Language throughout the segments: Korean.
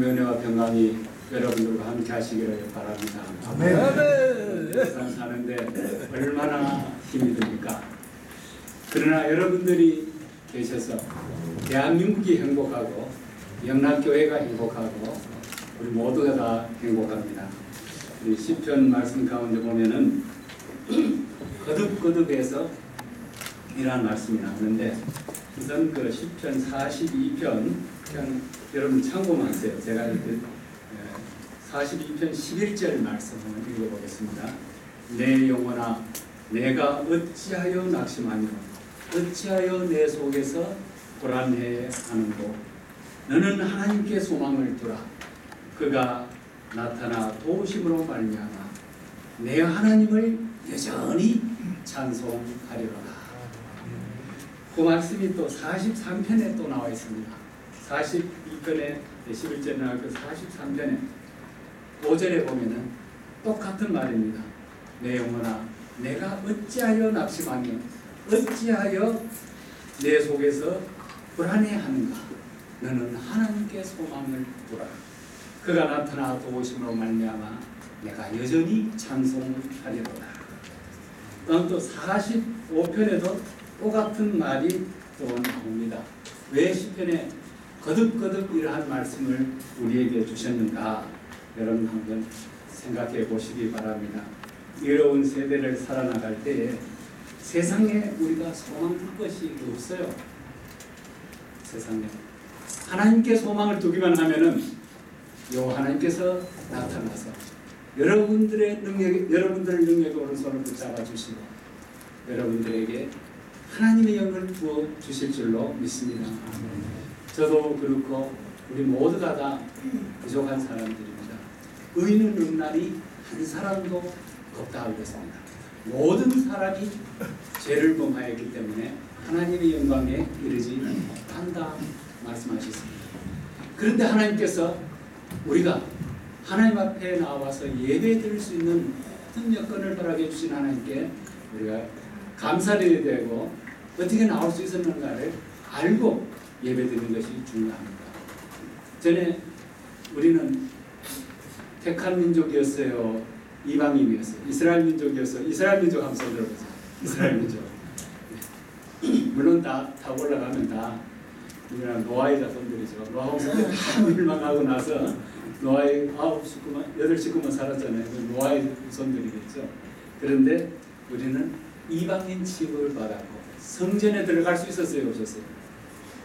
은혜와 평강이 여러분들과 함께 하시기를 바랍니다. 아멘. 세상 사는데 얼마나 힘이 듭니까? 그러나 여러분들이 계셔서 대한민국이 행복하고 영락교회가 행복하고 우리 모두가 다 행복합니다. 우리 시편 말씀 가운데 보면은 거듭거듭해서 이러한 말씀이 나오는데 우선 그 시편 42편 그냥 여러분 참고만 하세요. 제가 42편 11절 말씀 한번 읽어보겠습니다. 내 영혼아 내가 어찌하여 낙심하니요 어찌하여 내 속에서 불안해하는고 너는 하나님께 소망을 두라. 그가 나타나 도우심으로 말미암아 내 하나님을 여전히 찬송하리로다. 그 말씀이 또 43편에 또 나와 있습니다. 42편에 11절에 나올 그 43편에 5절에 보면은 똑같은 말입니다. 내 영혼아 내가 어찌하여 낙심하며 어찌하여 내 속에서 불안해하는가. 너는 하나님께 소망을 두라. 그가 나타나 도우심으로 말미암아 내가 여전히 찬송하리로다. 또 45편에도 똑같은 말이 또 나옵니다. 왜 시편에 거듭거듭 이러한 말씀을 우리에게 주셨는가? 여러분 한번 생각해 보시기 바랍니다. 이로운 세대를 살아나갈 때에 세상에 우리가 소망 둘 것이 없어요. 세상에 하나님께 소망을 두기만 하면은 요 하나님께서 나타나서 여러분들의 능력에 오른손을 붙잡아 주시고 여러분들에게 하나님의 영을 부어 주실 줄로 믿습니다. 저도 그렇고 우리 모두가 다 부족한 사람들입니다. 의인은 없나니 한 사람도 없다 하고 있습니다. 모든 사람이 죄를 범하였기 때문에 하나님의 영광에 이르지 못한다 말씀하셨습니다. 그런데 하나님께서 우리가 하나님 앞에 나와서 예배 드릴 수 있는 모든 여건을 허락해 주신 하나님께 우리가 감사드려야 되고 어떻게 나올 수 있었는가를 알고 예배 드리는 것이 중요합니다. 전에 우리는 택한 민족이었어요? 이방인이었어요? 이스라엘 민족이었어요? 이스라엘 민족 한번 들어보세요. 이스라엘 민족. 물론 다 올라가면 다 우리나라 노아의 자손들이죠. 노아 홍수 때 다 멸망하고 나서 노아의 8식구만 살았잖아요. 노아의 자손들이겠죠. 그런데 우리는 이방인 취급을 받았고 성전에 들어갈 수 있었어요? 없었어요?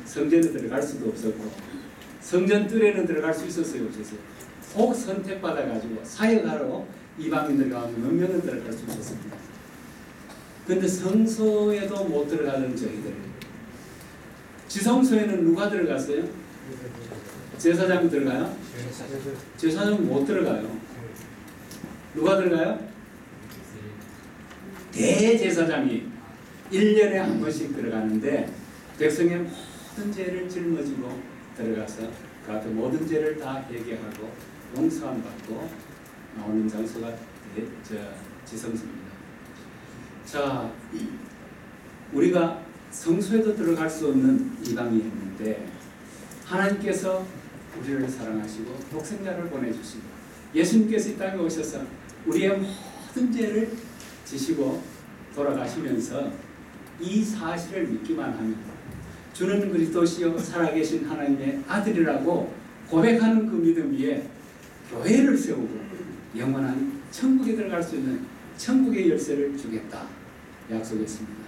성전에 들어갈 수도 없었고 성전 뜰에는 들어갈 수 있었어요? 없었어요? 혹 선택받아가지고 사역하러 이방인들 가운데 몇 명은 들어갈 수 있었습니다. 그런데 성소에도 못 들어가던 저희들 지성소에는 누가 들어갔어요? 제사장이 들어가요? 제사장은 못 들어가요. 누가 들어가요? 대제사장이 1년에 한 번씩 들어가는데 백성의 모든 죄를 짊어지고 들어가서 그 앞에 모든 죄를 다 회개하고 용서함 받고 나오는 장소가 지성소입니다. 자, 우리가 성소에도 들어갈 수 없는 이방인이었는데 하나님께서 우리를 사랑하시고 독생자를 보내주시고 예수님께서 이 땅에 오셔서 우리의 모든 죄를 지시고 돌아가시면서 이 사실을 믿기만 하면 주는 그리스도시요 살아계신 하나님의 아들이라고 고백하는 그 믿음 위에 교회를 세우고 영원한 천국에 들어갈 수 있는 천국의 열쇠를 주겠다 약속했습니다.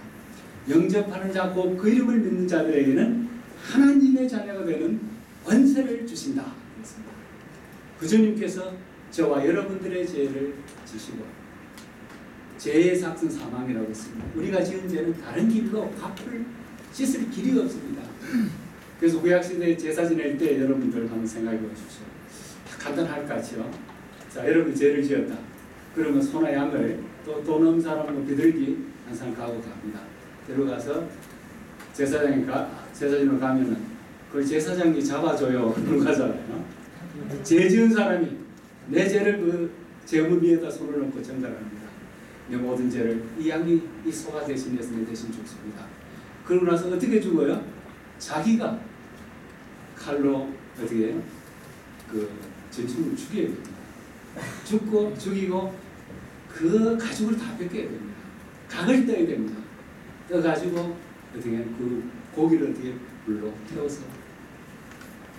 영접하는 자 곧 그 이름을 믿는 자들에게는 하나님의 자녀가 되는 권세를 주신다 그랬습니다. 그 주님께서 저와 여러분들의 죄를 지시고 죄의 삭은 사망이라고 했습니다. 우리가 지은 죄는 다른 길로 씻을 길이 없습니다. 그래서 구약시대 제사 지낼 때 여러분들 한번 생각해 보십시오. 간단할 것 같죠? 자, 여러분 죄를 지었다. 그러면 소나 양을 또 돈 없는 사람은 비둘기 항상 가고 갑니다. 들어가서 제사장으로 가면은 그걸 제사장이 잡아줘요. 그러고 가잖아요. 죄 지은 사람이 내 죄를 그 제물 위에다 손을 얹고 전달합니다. 내 모든 죄를 이 양이 이 소가 대신해서 내 대신 죽습니다. 그러고 나서 어떻게 죽어요? 자기가 칼로 어떻게 해요? 그 전신을 죽여야 됩니다. 죽이고 그 가죽을 다 벗겨야 됩니다. 각을 떠야 됩니다. 떠가지고 어떻게 그 고기를 어떻게 불로 태워서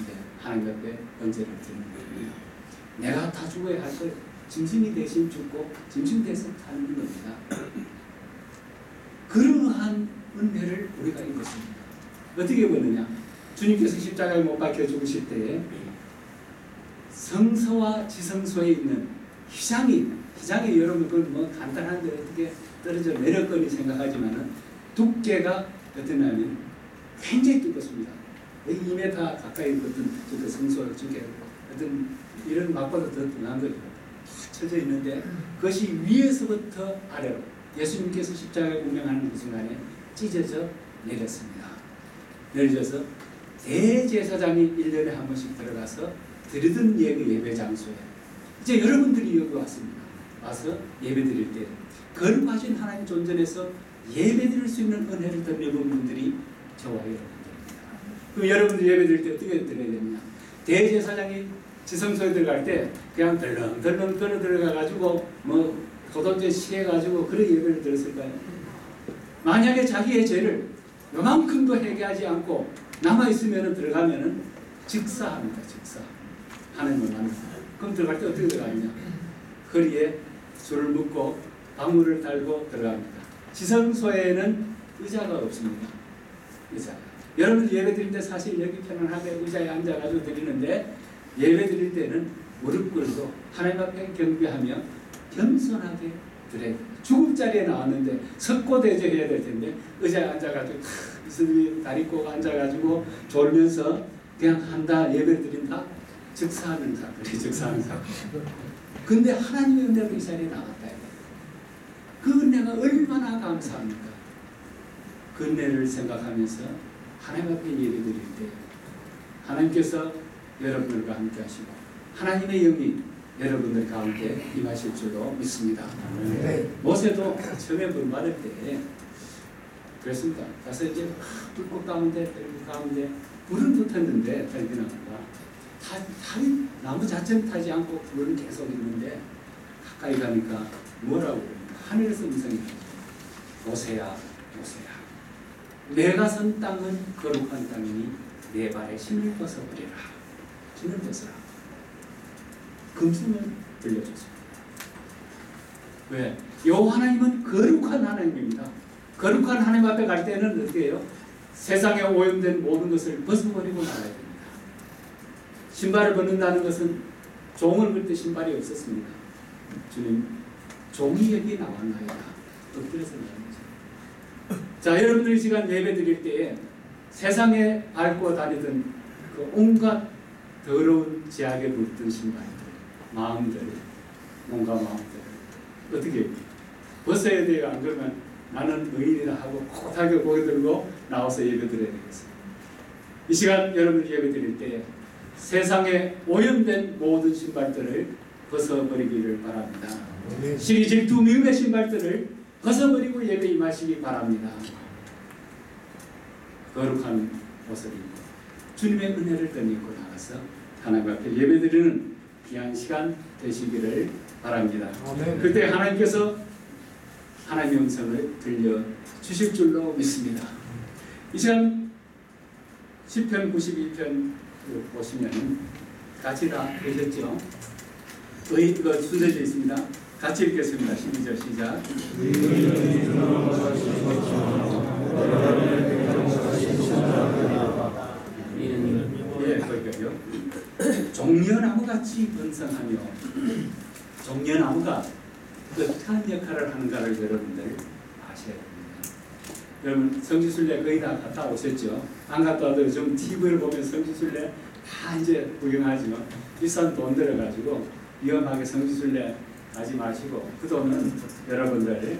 이제 하나님 앞에 언제를 드리는 겁니다. 내가 다 죽어야 할 걸 짐승이 대신 죽고 짐승 대신 사는 겁니다. 그러한 은혜를 우리가 입었습니다. 어떻게 보느냐? 주님께서 십자가에 못 박혀 죽으실 때에 성소와 지성소에 있는 휘장이 여러분 그건 뭐 간단한데 어떻게 떨어져 내렸거니 생각하지만은 두께가 어떠냐면 굉장히 두껍습니다. 2m 가까이 어떤 그 성소 중에 어떤 이런 막보다 더 둥한 거죠. 쳐져 있는데 그것이 위에서부터 아래로 예수님께서 십자가에 운명하는 그 순간에 찢어져 내렸습니다. 내려져서 대제사장이 1년에 한 번씩 들어가서 드리던 예배 장소에 이제 여러분들이 여기 왔습니다. 와서 예배 드릴 때 거룩하신 하나님 존전에서 예배 드릴 수 있는 은혜를 더 입은 분들이 저와 여러분들입니다. 그럼 여러분들 예배 드릴 때 어떻게 드려야 되느냐? 대제사장이 지성소에 들어갈 때 그냥 덜렁덜렁 걸어 들어가가지고 뭐 도덕제 시해가지고 그런 예배를 드렸을까요? 만약에 자기의 죄를 요만큼도 회개하지 않고 남아있으면 들어가면은 직사합니다. 직사. 하나님을 만나서. 그럼 들어갈 때 어떻게 들어가느냐? 허리에 줄을 묶고 방울을 달고 들어갑니다. 지성소에는 의자가 없습니다. 의자. 여러분 예배 드릴 때 사실 여기 편안하게 의자에 앉아가지고 드리는데 예배 드릴 때는 무릎 꿇고 하나님 앞에 경배하며 겸손하게 드려야 됩니다. 죽을 자리에 나왔는데 석고대죄해야 될 텐데 의자에 앉아가지고 이슬이 다리 꼭 앉아가지고 졸면서 그냥 한다 예배 드린다 즉사하는 사람들이 즉사하는 사람. 근데 하나님의 은혜로 이 자리에 나왔다. 그 은혜가 얼마나 감사합니까? 그 은혜를 생각하면서 하나님 앞에 예배 드릴 때 하나님께서 여러분들과 함께 하시고 하나님의 영이 여러분들 가운데 임하실 줄로 믿습니다. 모세도 처음에 물 받을 때 그랬습니다. 가서 이제 불꽃 가운데 불은 붙었는데 달이 나무 자체는 타지 않고 불은 계속 있는데 가까이 가니까 뭐라고 그럽니까? 하늘에서 음성이 모세야 모세야 내가 선 땅은 거룩한 땅이니 내 발에 신을 벗어버리라. 신을 벗어라. 금승을 들려줬습니다. 왜? 요 하나님은 거룩한 하나님입니다. 거룩한 하나님 앞에 갈 때는 어떻게 해요? 세상에 오염된 모든 것을 벗어버리고 나가야 됩니다. 신발을 벗는다는 것은 종을 볼 때 신발이 없었습니다. 주님, 종이 여기 나왔나이다. 엎드려서 나옵니다. 자, 여러분들이 시간 예배 드릴 때에 세상에 밟고 다니던 그 온갖 더러운 제약에 물든 신발들, 마음들, 몸과 마음들 어떻게 벗어야 돼요? 안 그러면 나는 의인이다 하고 꼿하게 고개 들고 나와서 예배 드려야 되겠습니다. 이 시간 여러분들 예배 드릴 때 세상에 오염된 모든 신발들을 벗어버리기를 바랍니다. 시기 질투 미움의 신발들을 벗어버리고 예배 임하시기 바랍니다. 거룩한 옷을 입고 주님의 은혜를 덧입고 나가서 하나님 앞에 예배드리는 귀한 시간 되시기를 바랍니다. 그때 하나님께서 하나님의 음성을 들려주실 줄로 믿습니다. 이 시간 시편 92편 보시면 같이 다 보셨죠? 이거 순서되어 있습니다. 같이 읽겠습니다. 12절 시작. 예, 거기까지요. 종려나무같이 번성하며 종려나무가 어떠한 역할을 하는가를 여러분들 아셔야 됩니다. 여러분 성지순례 거의 다 갔다 오셨죠? 안 갔다 와도 요즘 TV를 보면 성지순례 다 이제 구경하지만 비싼 돈 들어가지고 위험하게 성지순례 가지 마시고 그 돈은 여러분들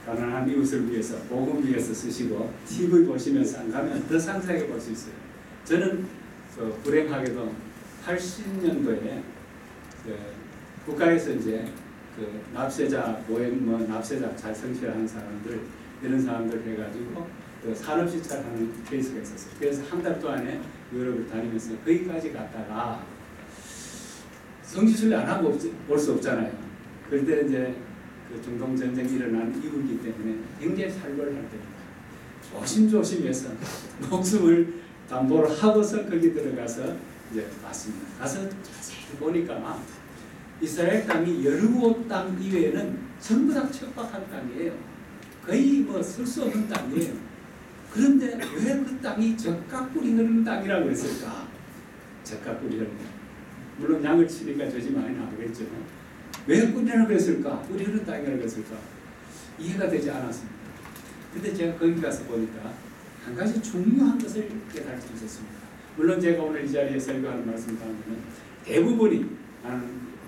가난한 이웃을 위해서 복음 위해서 쓰시고 TV 보시면서 안 가면 더 상세하게 볼 수 있어요. 저는 불행하게도 80년도에 국가에서 이제 그 납세자 모임 납세자 잘 성실하는 사람들 이런 사람들 해가지고 그 산업시찰하는 케이스가 있었어요. 그래서 한 달 동안에 유럽을 다니면서 거기까지 갔다가 성지순례 안 하고 올 수 없잖아요. 그런데 이제 그 중동 전쟁이 일어난 이후이기 때문에 굉장히 살벌할 때입니다. 조심조심해서 목숨을 담보로 하고서 거기 들어가서 이제 봤습니다. 가서 자세히 보니까 이스라엘 땅이 17땅 이외에는 전부 다 척박한 땅이에요. 거의 뭐 쓸 수 없는 땅이에요. 그런데 왜 그 땅이 젖가꿀이 흐르는 땅이라고 했을까? 젖가꿀이 흐르는 땅. 물론 양을 치니까 젖이 많이 나오겠죠. 왜 꿀이라고 했을까? 꿀이 흐르는 땅이라고 했을까? 이해가 되지 않았습니다. 근데 제가 거기 가서 보니까 한 가지 중요한 것을 깨달을 수 있었습니다. 물론 제가 오늘 이 자리에 설교하는 말씀 가운데는 대부분이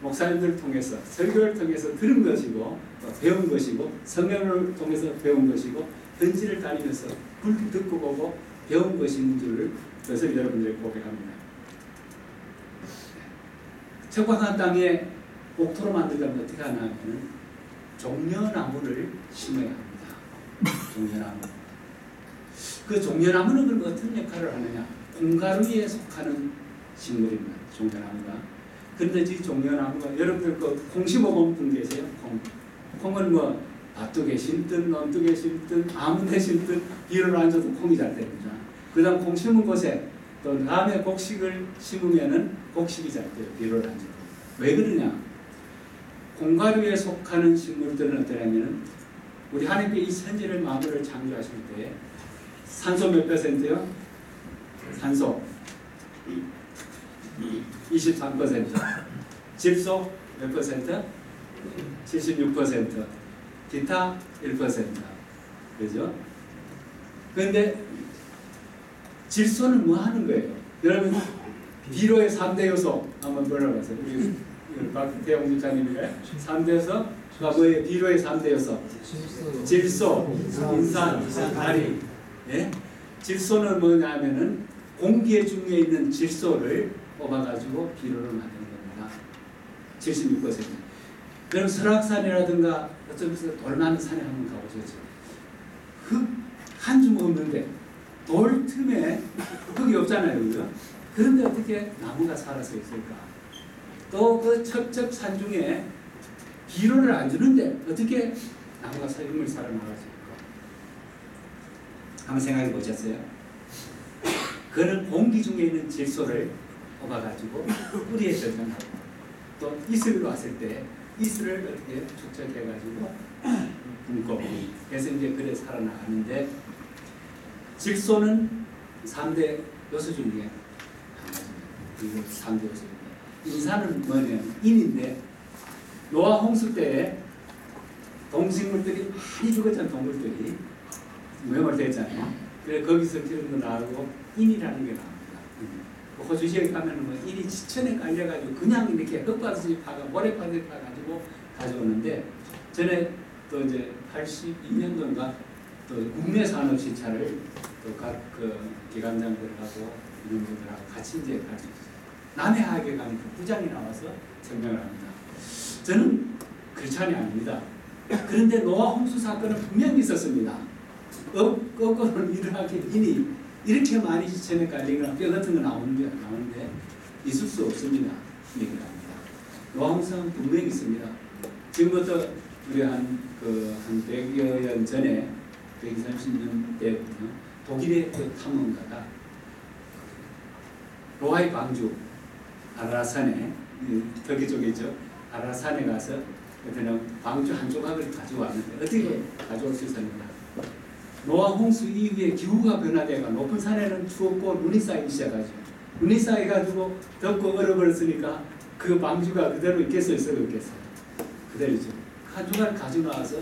목사님들을 통해서 설교를 통해서 들은 것이고 배운 것이고 성경을 통해서 배운 것이고 현지를 다니면서 듣고 보고 배운 것인 줄 그것을 여러분들에게 고백합니다. 척박한 땅에 옥토로 만들려면 어떻게 하냐면 종려나무를 심어야 합니다. 종려나무. 그 종려나무는 그럼 어떤 역할을 하느냐? 콩가루에 속하는 식물입니다. 종려나무가. 그런데 이 종려나무가 여러분들 그 콩 심어본 분 계세요? 콩은 뭐 밭두개 심든 논두개 심든 아무데 심든 비를 앉아도 콩이 잘 됩니다. 그 다음 콩 심은 곳에 또 다음에 곡식을 심으면은 곡식이 잘 돼요. 비를 앉아도. 왜 그러냐? 콩가루에 속하는 식물들은 어떠냐면 우리 하나님께 이 천지를 만물을 창조하실 때 산소 몇 %요? 산소 23%, 질소 몇 %? 76%, 기타 1%. 그죠? 그런데 질소는 뭐 하는 거예요? 여러분 비료의 3대 요소 한번 들어보세요. 우리 박태영 목사님이래 3대 요소가 뭐예요? 비료의 3대 요소. 질소, 인산, 가리. 예? 질소는 뭐냐면은 공기에 중에 있는 질소를 뽑아가지고 비료를 만드는 겁니다. 76%. 그럼 설악산이라든가 어떤 돌 많은 산에 한번 가보셨죠? 흙 한 줌 없는데 돌 틈에 흙이 없잖아요, 그죠? 그런데 어떻게 나무가 살아서 있을까? 또 그 첩첩 산 중에 비료를 안 주는데 어떻게 나무가 힘을 살아나가실까? 한번 생각해 보셨어요? 그는 공기 중에 있는 질소를 뽑아가지고 뿌리에 저장하고 또 이슬이 왔을 때 이슬을 어떻게 축적해가지고 굶고 그래서 이제 그래 살아나가는데 질소는 3대 요소 중에 하나입니다. 3대 요소입니다. 인산은 뭐냐면 인인데 노아 홍수 때에 동식물들이 많이 죽었잖아요. 동물들이 매몰됐잖아요. 그래서 거기서 기름도 나오고 인이라는 게 나옵니다. 호주 지역에 가면 뭐 인이 지천에 깔려가지고 그냥 이렇게 흙바닥에 파가 모래바닥에 파가지고 가져오는데 전에 또 이제 82년도인가 또 국내산업시 차를 또 각 그 기관장들하고 이런 분들하고 같이 이제 갈 수 있어요. 남해하게 가면 그 부장이 나와서 설명을 합니다. 저는 그렇지 아닙니다. 그런데 노아 홍수 사건은 분명히 있었습니다. 거꾸로 일어나게 인이 이렇게 많이 지천에 깔리거나 뼈 같은 거 나오는데 있을 수 없습니다. 얘기를 합니다. 노아 홍수는 분명히 있습니다. 지금부터 우리 한 100여 년 전에 130년 때부터 독일의 그 탐험가가 노아의 방주 아라산에 터키 쪽이죠. 아라산에 가서 그때는 방주 한 조각을 가지고 왔는데 어떻게 가져올 수 있었는가? 노아 홍수 이후에 기후가 변화되가 높은 산에는 추웠고 눈이 쌓이기 시작하죠. 눈이 쌓여가지고 덥고 얼어버렸으니까 그 방주가 그대로 있겠어요? 없겠어요? 그대로 있죠. 한 조각을 가지고 나와서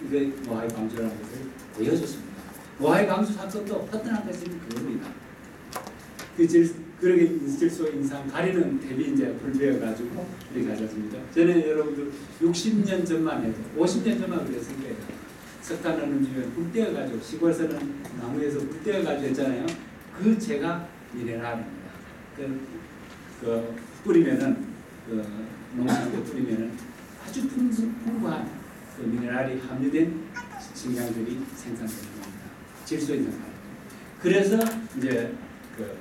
이게 노아의 방주라는 것을 보여줬습니다. 노아의 방주 사건도 허탄한 것이 그겁니다. 그러게 질소, 인산, 가리는 대비 이제 불배워가지고 이렇게 가졌습니다. 전에 여러분들 60년 전만 해도 50년 전만 그랬을 거예요. 석탄 어느 집에 불 떼어가지고 시골에서는 나무에서 불 떼어가지고 했잖아요. 그 재가 미네랄입니다. 그 뿌리면은 농산때 뿌리면은 아주 풍부한 그 미네랄이 함유된 식량들이 생산되는 겁니다. 질소 있는 가리. 그래서 이제 그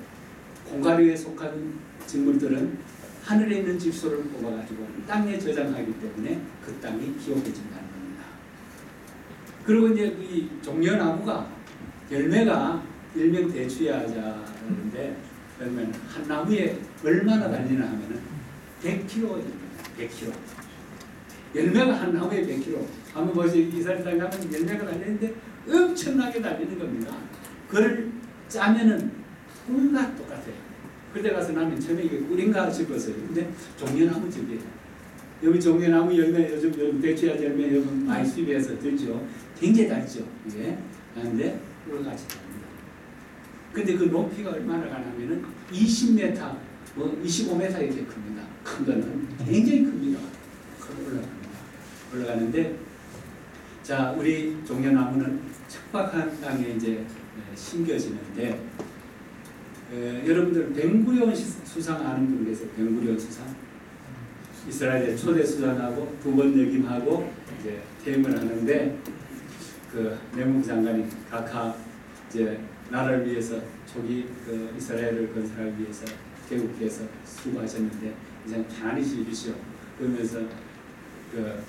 콩가루에 속한 식물들은 하늘에 있는 질소를 뽑아가지고 땅에 저장하기 때문에 그 땅이 기억해진다는 겁니다. 그리고 이제 이 종려나무가 열매가 일명 대추야자인데 그러면 한 나무에 얼마나 달리나 하면은 100kg입니다. 100kg. 열매가 한 나무에 100kg. 한번 보세요. 이스라엘 땅에 가면 열매가 달리는데 엄청나게 달리는 겁니다. 그걸 짜면은 꿀과 똑같아요. 그때 가서 나는 처음에 이게 꿀인가 싶었어요. 근데 종려나무 집이에요. 여기 종려나무 열매 요즘 대추야 열매 요즘 많이 수입해서 들죠. 굉장히 달죠. 이게. 그런데 꿀같이 답니다. 근데 그 높이가 얼마나 가냐면은 20m, 뭐 25m 이렇게 큽니다. 큰 거는 굉장히 큽니다. 올라갑니다. 올라가는데 자 우리 종려나무는 척박한 땅에 이제 심겨지는데 여러분들 벵구리온 수상 아는 분 계세요? 벵구리온 수상? 이스라엘의 초대 수장하고 두 번 역임하고 이제 퇴임을 하는데 그 내무부 장관이 각하 이제 나라를 위해서 초기 그 이스라엘을 건설하기 위해서 개국해서 수고하셨는데 이제 편안히 쉬십시오. 그러면서 그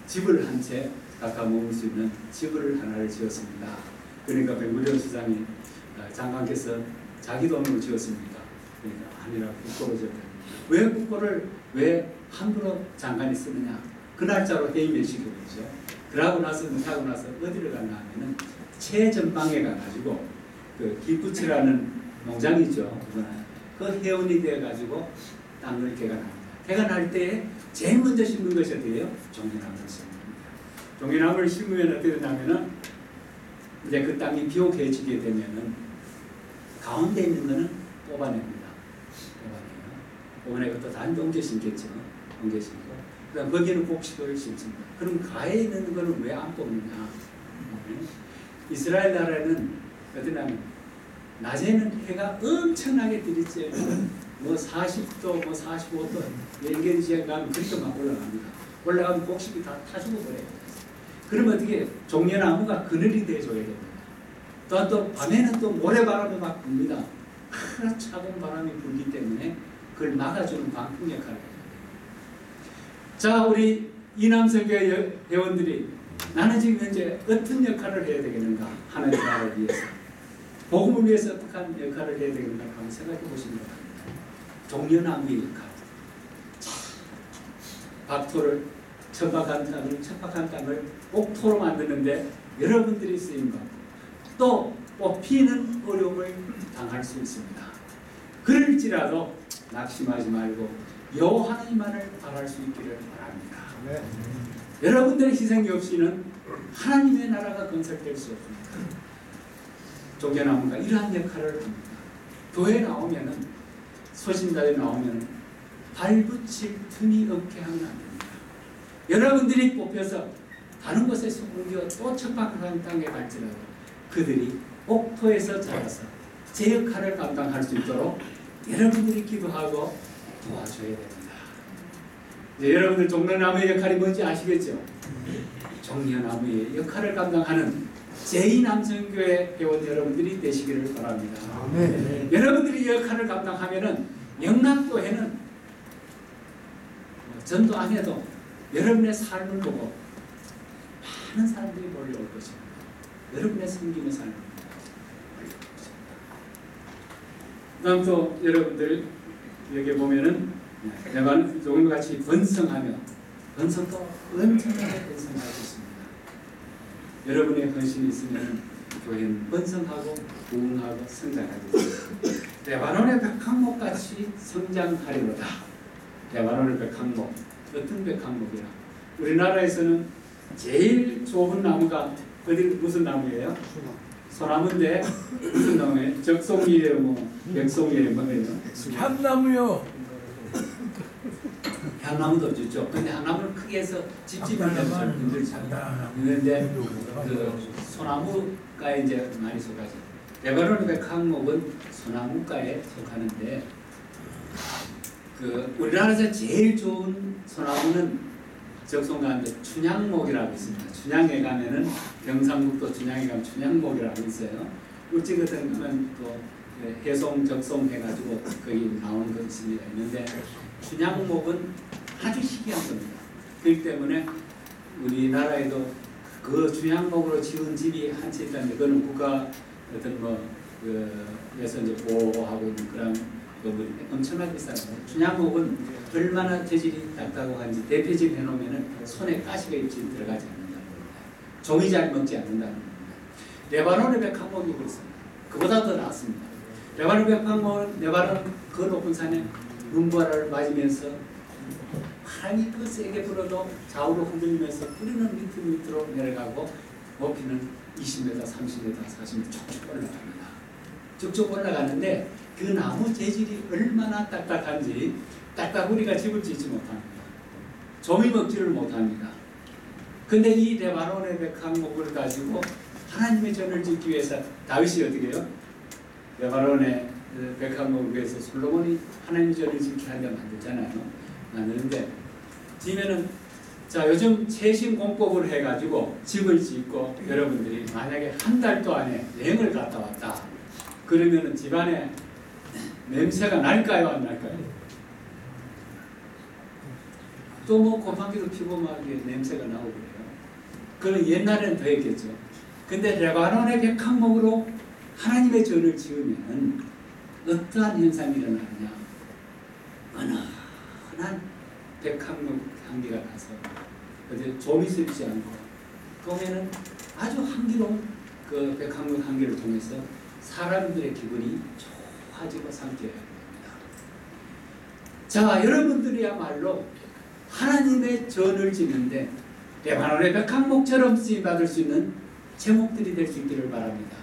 집을 한 채 각하 머물 수 있는 집을 하나를 지었습니다. 그러니까 벵구리온 수장이 장관께서 자기 돈으로 지었습니까? 그러니까 아니라 국고로 지었다. 왜 국고를 왜 함부로 장관이 쓰느냐? 그 날짜로 해임을 시켜버리죠. 그러고 나서 하고 나서 어디를 갔나 하면은 최전방에 가가지고 그 기부치라는 농장이 있죠. 그 회원이 돼가지고 땅을 개간합니다. 개간할 때 제일 먼저 심는 것이 어디예요? 종려나무를 심습니다. 종려나무를 심으면 어떻게 되냐면은 이제 그 땅이 비옥해지게 되면은 가운데 있는 거는 뽑아냅니다. 뽑아내요. 또 다른 데 옮겨 심겠죠. 옮겨 심고. 그다음 거기는 곡식을 심습니다. 그럼 가에 있는 거는 왜 안 뽑느냐? 이스라엘 나라는 어디냐면 낮에는 해가 엄청나게 들이쬐고 뭐 40도, 뭐 45도 연결지에 가면 그렇게 막 올라갑니다. 올라가면 곡식이 다 타주고 그래요. 그러면 어떻게 종려나무가 그늘이 돼줘야 됩니다. 또 밤에는 또 모래바람이 막 붑니다. 차가운 바람이 불기 때문에 그걸 막아주는 방풍 역할을 합니다. 자, 우리 이남설교회 회원들이 나는 지금 현재 어떤 역할을 해야 되겠는가? 하나님 나라를 위해서. 복음을 위해서 어떻게 역할을 해야 되겠는가? 한번 생각해 보시면 됩니다. 종려나무의 역할. 자, 박토를 척박한 땅을 옥토로 만드는데 여러분들이 쓰임받고 또 뽑히는 어려움을 당할 수 있습니다. 그럴지라도 낙심하지 말고 여호와 하나님만을 바랄 수 있기를 바랍니다. 네. 여러분들의 희생이 없이는 하나님의 나라가 건설될 수 없습니다. 종려나무가 이러한 역할을 합니다. 교회 나오면은 소신자에 나오면 발붙일 틈이 없게 하면 안 됩니다. 여러분들이 뽑혀서 다른 곳에서 옮겨 또 척박한 땅에 갈지라도 그들이 옥토에서 자라서 제 역할을 감당할 수 있도록 여러분들이 기도하고 도와줘야 됩니다. 이제 여러분들 종려나무의 역할이 뭔지 아시겠죠? 종려나무의 역할을 감당하는 제2남성교회 회원 여러분들이 되시기를 바랍니다. 네. 여러분들이 이 역할을 감당하면은 영락교회는 전도 안 해도 여러분의 삶을 보고 많은 사람들이 몰려올 것입니다. 여러분의 섬김의 삶을 몰려올 것입니다. 다음 또 여러분들 여기 보면은 내가 조금 같이 번성하며 번성도 엄청나게 번성하고 있습니다. 여러분의 헌신이 있으면 교회는 번성하고 부흥하고 성장하고 있습니다. 레바논의 백항목 같이 성장하리로다. 레바논의 백항목 어떤 백항목이야? 우리나라에서는 제일 좋은 나무가 어디 무슨 나무예요? 소나무인데 무슨 나무예요? 적송이에요, 뭐 백송이에요, 뭐예요? 향나무요. 향나무도 좋죠. 근데 향나무를 크게 해서 집집하면 좀 힘들잖아요. 그런데 그 소나무가 이제 많이 속하죠. 레바논의 백항목은 소나무가에 속하는데 그 우리나라에서 제일 좋은 소나무는 적송가인데 춘향목이라고 있습니다. 춘향에 가면은 경상북도 춘향에 가면 춘향목이라고 있어요. 울진 같은 거는 또 해송 적송 해가지고 거기 나온 거 있습니다. 있는데 춘향목은 아주 희귀한 겁니다. 그렇기 때문에 우리나라에도 그 춘향목으로 지은 집이 한 채 있다는데 그거는 국가 어떤 그래서 이제 보호하고 있는 그런 건물이 엄청나게 비쌉니다. 춘향목은 얼마나 재질이 딱딱한지 대표집 해놓으면은 손에 가시가 입지 들어가지 않는다는 겁니다. 종이 잘 먹지 않는다는 겁니다. 레바논의 백합목이 그렇습니다. 그보다 더 낫습니다. 레바논 백합목, 레바논 그 높은 산에 눈보라를 맞으면서 바람이 그 세게 불어도 좌우로 흔들리면서 뿌리는 밑으로 내려가고 높이는 20m, 30m, 40m 쭉쭉 올라갑니다. 쭉쭉 올라가는데 그 나무 재질이 얼마나 딱딱한지 딱딱우리가 집을 짓지 못합니다. 조미 먹지를 못합니다. 근데 이 레바논의 백합목을 가지고 하나님의 전을 짓기 위해서 다윗이 어떻게 해요? 레바논의 백합목을 위해서 솔로몬이 하나님의 전을 짓게 하려 만들잖아요. 만드는데 지면은 자 요즘 최신 공법을 해가지고 집을 짓고 여러분들이 만약에 한 달도 안에 여행을 갔다 왔다 그러면은 집안에 냄새가 날까요 안 날까요? 또 뭐 곰팡이도 피고 막 냄새가 나오고 그래요. 그건 옛날에는 더 했겠죠. 근데 레바논의 백합목으로 하나님의 전을 지으면 어떠한 현상이 일어나느냐? 은은한 백합목 향기가 나서 어디 좀이 슬지 않고 보면은 아주 향기로운 그 백합목 향기를 통해서 사람들의 기분이 좋아지고 상쾌해야 됩니다. 자, 여러분들이야말로 하나님의 전을 짓는데 레바논의 백합목처럼 쓰임받을 수 있는 제목들이 될 수 있기를 바랍니다.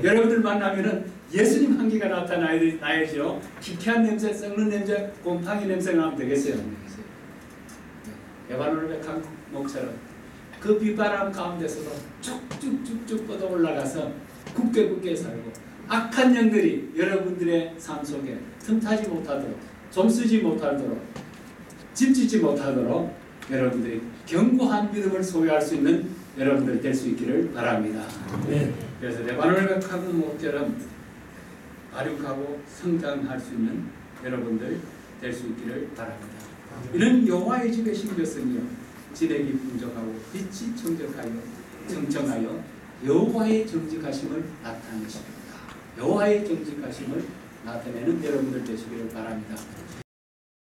여러분들 만나면은 예수님 향기가 나야죠. 기쾌한 냄새, 썩는 냄새, 곰팡이 냄새가 나면 되겠어요? 레바논의 백합목처럼 그 비바람 가운데서도 쭉쭉쭉쭉 뻗어 올라가서 굳게 살고 악한 영들이 여러분들의 삶 속에 틈타지 못하도록 좀 쓰지 못하도록 집 짓지 못하도록 여러분들이 견고한 믿음을 소유할 수 있는 여러분들이 될 수 있기를 바랍니다. 네. 그래서 레바논의 백합목처럼 발육하고 성장할 수 있는 여러분들 될 수 있기를 바랍니다. 이는 여호와의 집에 심겼으며 진액이 풍족하고 빛이 청적하여 청청하여 여호와의 정직하심을 나타내십니다. 여호와의 정직하심을 나타내는 여러분들 되시기를 바랍니다.